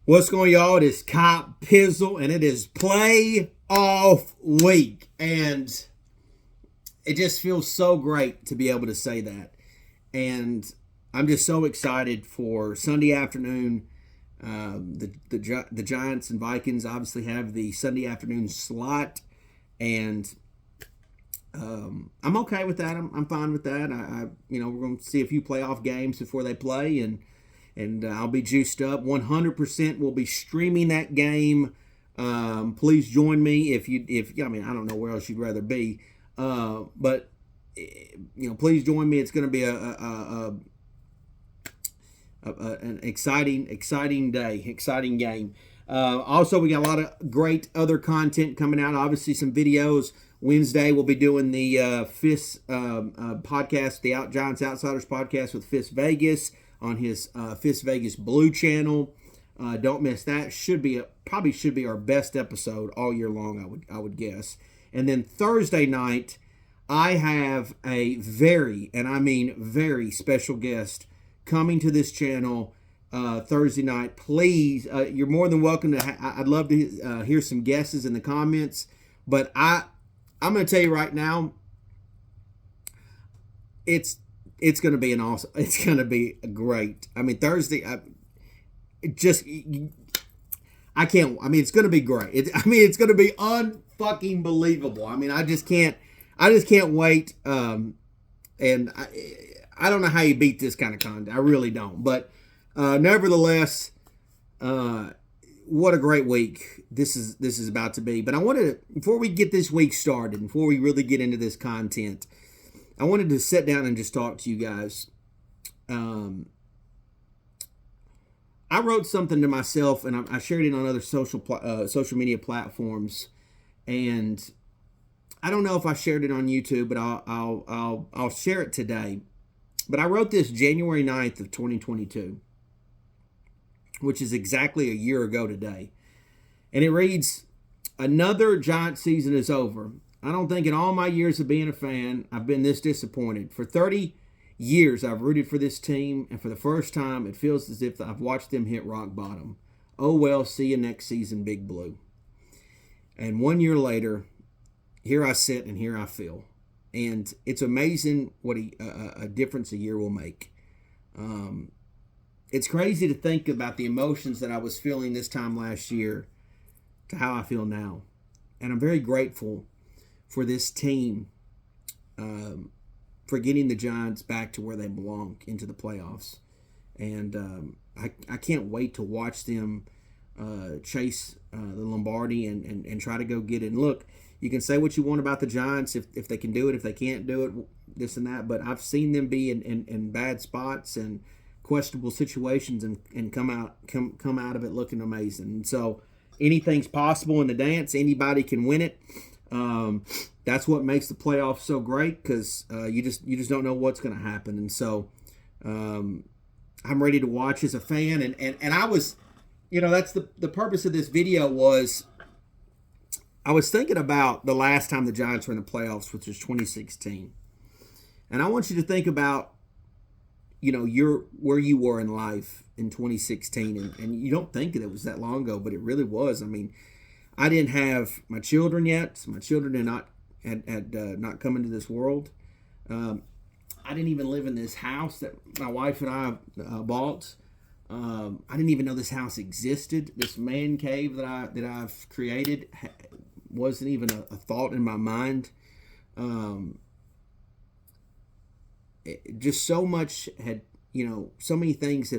What's going on, y'all? It is Cop Pizzle, and it is playoff week. And it just feels so great to be able to say that. And I'm just so excited for Sunday afternoon. The Giants and Vikings obviously have the Sunday afternoon slot, and I'm okay with that. I'm fine with that. We're going to see a few playoff games before they play, and I'll be juiced up. 100% will be streaming that game. Please join me if I mean, I don't know where else you'd rather be, but please join me. It's going to be an exciting day, exciting game. Also, we got a lot of great other content coming out. Obviously, some videos. Wednesday, we'll be doing the Fist podcast, the Giants Outsiders podcast with Fist Vegas on his Fist Vegas Blue channel. Don't miss that. Probably should be our best episode all year long, I would guess. And then Thursday night, I have a very, and I mean very special guest coming to this channel Thursday night. Please, you're more than welcome to. I'd love to hear some guesses in the comments, but I'm going to tell you right now, it's going to be it's going to be great. I mean, Thursday, I can't. I mean, it's going to be great. It's going to be unfucking believable. I mean, I just can't wait. And I don't know how you beat this kind of content. I really don't. But nevertheless, what a great week this is about to be. But I wanted to, before we get this week started, before we really get into this content, I wanted to sit down and just talk to you guys. I wrote something to myself, and I shared it on other social media platforms, and I don't know if I shared it on YouTube, but I'll share it today. But I wrote this January 9th of 2022, which is exactly a year ago today. And it reads, "Another Giant season is over. I don't think in all my years of being a fan, I've been this disappointed. For 30 years, I've rooted for this team, and for the first time, it feels as if I've watched them hit rock bottom. Oh well, see you next season, Big Blue." And 1 year later, here I sit and here I feel. And it's amazing what a difference a year will make. It's crazy to think about the emotions that I was feeling this time last year to how I feel now. And I'm very grateful for this team for getting the Giants back to where they belong, into the playoffs. And I can't wait to watch them chase the Lombardi and try to go get it. And look, you can say what you want about the Giants, if they can do it, if they can't do it, this and that. But I've seen them be in bad spots and questionable situations and come out of it looking amazing. And so anything's possible in the dance. Anybody can win it. That's what makes the playoffs so great, because you just don't know what's going to happen. And so I'm ready to watch as a fan. And I was, that's the purpose of this video was, I was thinking about the last time the Giants were in the playoffs, which was 2016. And I want you to think about, where you were in life in 2016. And you don't think that it was that long ago, but it really was. I mean, I didn't have my children yet. So my children had not come into this world. I didn't even live in this house that my wife and I bought. I didn't even know this house existed. This man cave that I've created wasn't even a thought in my mind. Just so much so many things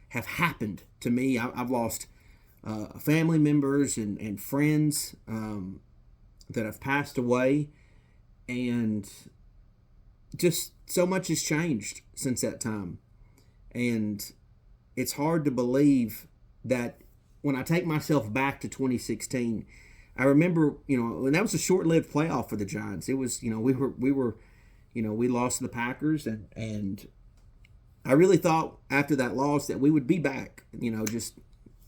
have happened to me. I've lost family members and friends that have passed away, and just so much has changed since that time. And it's hard to believe that when I take myself back to 2016, I remember, and that was a short-lived playoff for the Giants. It was, we lost to the Packers, and I really thought after that loss that we would be back.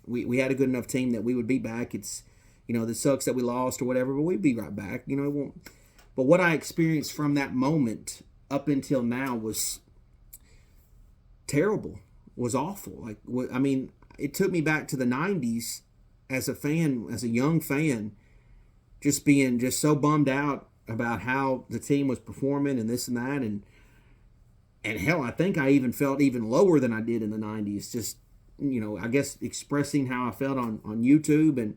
We had a good enough team that we would be back. It's, this sucks that we lost or whatever, but we'd be right back. It won't. But what I experienced from that moment up until now was terrible, was awful. it took me back to the 90s as a fan, as a young fan, just being just so bummed out about how the team was performing and this and that. And hell, I think I even felt even lower than I did in the 90s. Just, I guess expressing how I felt on YouTube.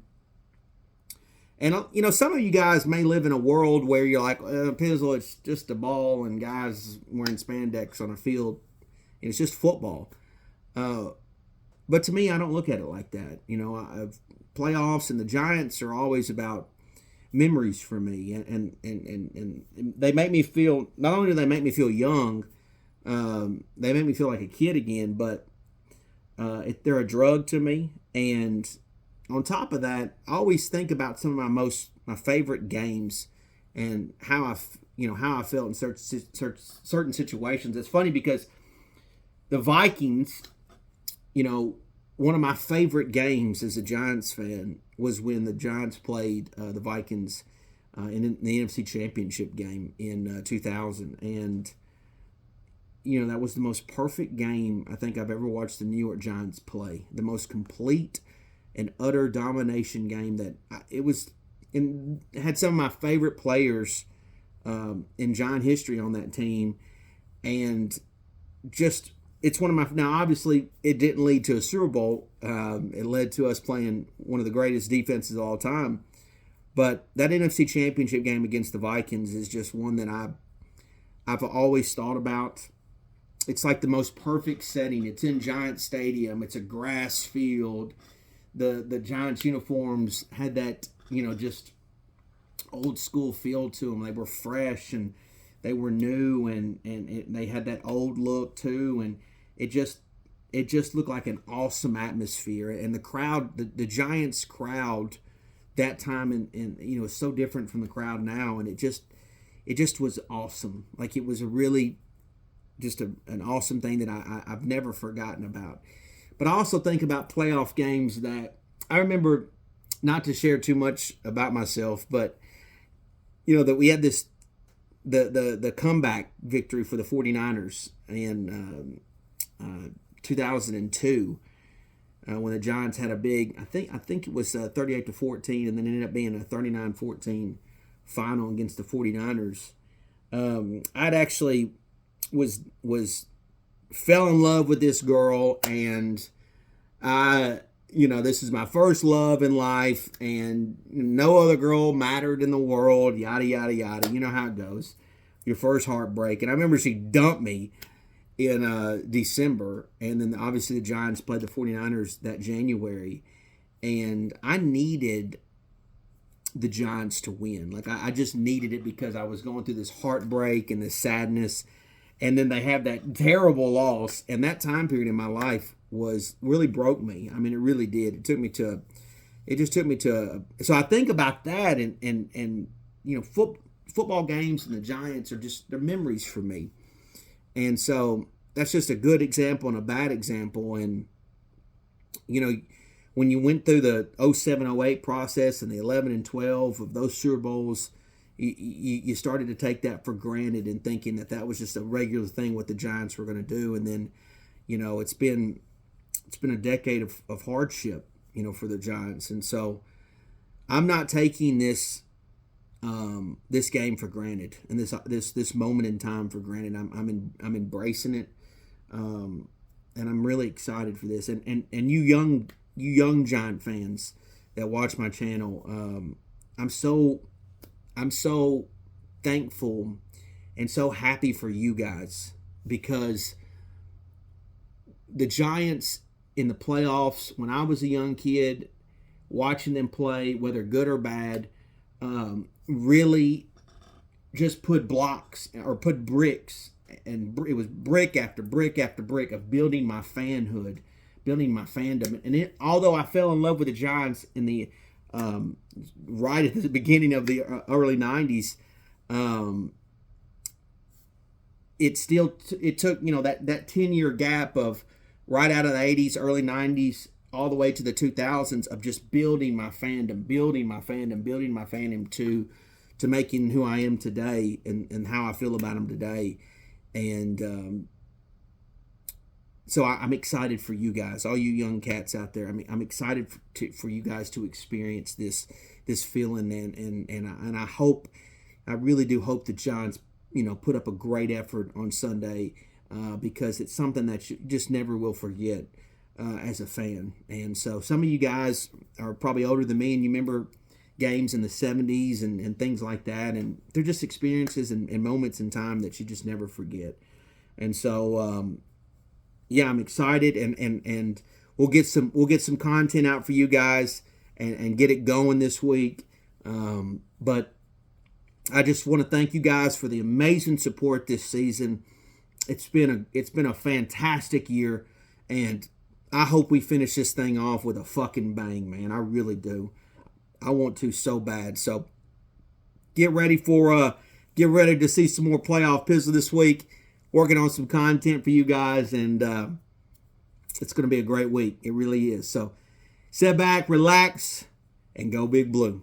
And some of you guys may live in a world where you're like, Pizzle, it's just a ball and guys wearing spandex on a field. And it's just football. But to me, I don't look at it like that. Playoffs and the Giants are always about memories for me. And they make me feel, not only do they make me feel young, they make me feel like a kid again, but they're a drug to me. And on top of that, I always think about some of my favorite games and how I felt in certain situations. It's funny because the Vikings, one of my favorite games as a Giants fan was when the Giants played the Vikings in the NFC Championship game in 2000. And, that was the most perfect game I think I've ever watched the New York Giants play. The most complete and utter domination game had some of my favorite players in Giant history on that team. And just, it's one of my, now obviously it didn't lead to a Super Bowl. It led to us playing one of the greatest defenses of all time. But that NFC Championship game against the Vikings is just one that I've always thought about. It's like the most perfect setting. It's in Giant Stadium. It's a grass field. The Giants uniforms had that, just old school feel to them. They were fresh and they were new, and they had that old look too. And it just looked like an awesome atmosphere. And the crowd, the Giants crowd that time, and it's so different from the crowd now. And it just was awesome. Like, it was a really just an awesome thing that I've never forgotten about. But I also think about playoff games that I remember, not to share too much about myself, but, that we had this, the comeback victory for the 49ers in 2002 when the Giants had a big, I think it was 38-14, and then it ended up being a 39-14 final against the 49ers. I'd actually fell in love with this girl, and this is my first love in life, and no other girl mattered in the world, yada, yada, yada. You know how it goes. Your first heartbreak. And I remember she dumped me in December, and then obviously the Giants played the 49ers that January, and I needed the Giants to win. Like, I just needed it because I was going through this heartbreak and this sadness. And then they have that terrible loss, and that time period in my life really broke me. I mean, it really did. It just took me to. So I think about that, and football games and the Giants they're memories for me. And so that's just a good example and a bad example. And when you went through the 07-08 process and the 11 and 12 of those Super Bowls, you started to take that for granted and thinking that was just a regular thing what the Giants were going to do. And then, it's been a decade of hardship, for the Giants. And so I'm not taking this game for granted, and this moment in time for granted. I'm embracing it, and I'm really excited for this. And you young Giant fans that watch my channel, I'm so thankful and so happy for you guys, because the Giants in the playoffs, when I was a young kid, watching them play, whether good or bad, really just put blocks or put bricks, and it was brick after brick after brick of building my fanhood, building my fandom. And although I fell in love with the Giants in the right at the beginning of the early 90s, it took that 10-year gap of right out of the 80s, early 90s, all the way to the 2000s of just building my fandom to making who I am today and how I feel about them today. And So I'm excited for you guys, all you young cats out there. I mean, I'm excited for you guys to experience this feeling, and I hope, I really do hope the Giants, put up a great effort on Sunday, because it's something that you just never will forget as a fan. And so some of you guys are probably older than me, and you remember games in the 70s and things like that, and they're just experiences and moments in time that you just never forget. And so yeah, I'm excited, and we'll get some content out for you guys, and get it going this week. But I just want to thank you guys for the amazing support this season. It's been a fantastic year, and I hope we finish this thing off with a fucking bang, man. I really do. I want to so bad. So get ready to see some more playoff pizzle this week. Working on some content for you guys, and it's going to be a great week. It really is. So sit back, relax, and go Big Blue.